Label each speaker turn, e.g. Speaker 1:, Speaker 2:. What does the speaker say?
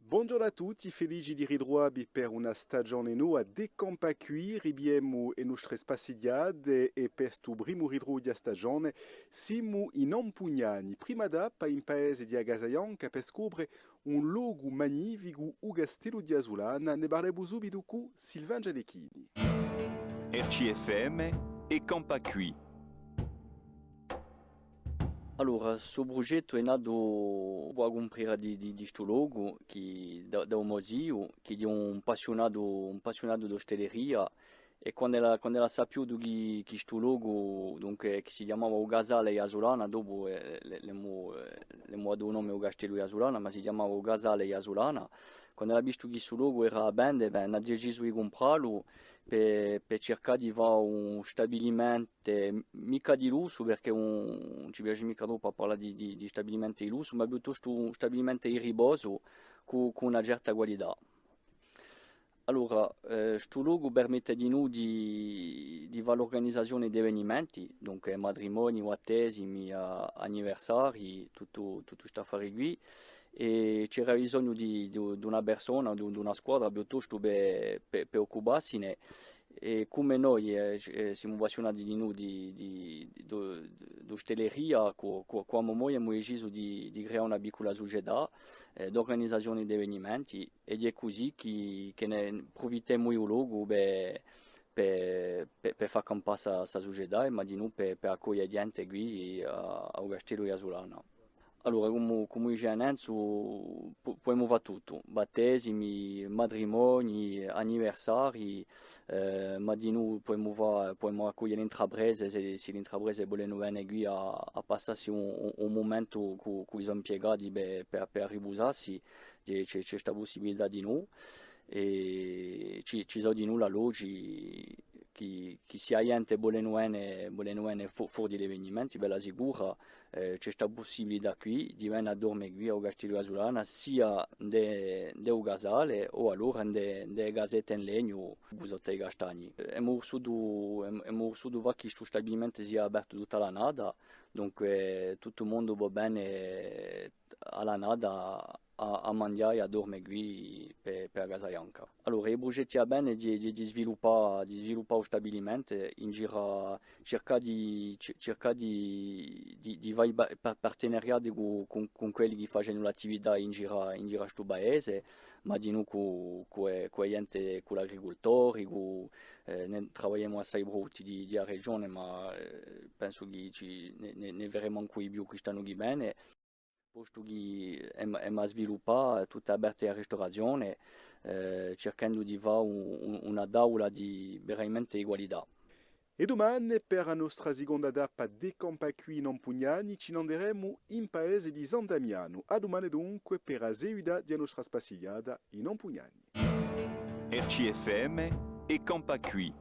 Speaker 1: Buongiorno a tutti, felici di ritrovarvi per una stagione nuova di Campa Qui. Ribiamo le nostre spaziate e per questo primo ritrovo di stagione siamo in Ampugnani, prima tappa in paese di Agasaionca per scoprire un luogo magnifico, il Castello di Asulana. Ne parleremo subito con Silvan Gianecchini.
Speaker 2: RCFM e Campa Qui.
Speaker 3: Allora, questo progetto è nato per comprare di questo logo da un museo che è un appassionato di ostelleria e quando ela saputo che questo logo dunque, che si chiamava o Casale Iasolana, dopo le dato nome o Castello Iasolana, ma si chiamava o Casale Iasolana, quando ela visto che questo logo era bene, ha deciso di comprarlo per cercare di fare un stabilimento mica di lusso perché non ci piace mica troppo a parlare di stabilimento di lusso, ma piuttosto un stabilimento di riposo con una certa qualità. Allora, questo logo permette di noi di fare l'organizzazione di eventi, dunque matrimoni, battesimi, anniversari, tutto questo affare qui, e c'era bisogno di una persona, di una squadra piuttosto per occuparsene. E come noi siamo appassionati di noi di ostelleria, come noi abbiamo deciso di creare una piccola società di organizzazione di eventi ed è così che ne approfittiamo il logo per far campare questa società, ma di noi per accogliere gente qui a Castello di Asolana. Allora, come dice Enzo, possiamo fare tutto, battesimi, matrimoni, anniversari, ma di noi possiamo accogliere l'intrapresa se l'intrapresa vuole venire qui a passarsi un momento con i impiegati per riposarsi, c'è questa possibilità di noi e ci sono di noi la logi che sia gente vuole venire fuori degli avvenimenti, ve la sicura, c'è questa possibilità qui di venire a dormire qui a Castello Asolana sia del casale o allora delle casette in legno busotte di castagni. Abbiamo vissuto che questo stabilimento sia aperto tutta la nada, dunque tutto il mondo va bene alla nada a mangiare e a dormire qui per Casa Bianca. Allora, il progetto è bene di sviluppare lo stabilimento, in giro cercare di fare partenariati con quelli che fanno l'attività in giro a questo paese, ma di noi con gente, con gli agricoltori, lavoriamo assai prodotti della regione, ma penso che ne vedremo anche più che stanno qui bene. Posto che è sviluppare tutta aperta alla ristorazione, cercando di fare una tavola di veramente qualità.
Speaker 1: E domani, per la nostra seconda tappa di Campa Qui in Ampugnani, ci andremo in paese di San Damiano. A domani dunque per la seguita della nostra spaziata in Ampugnani.
Speaker 2: RCFM e Campa Qui.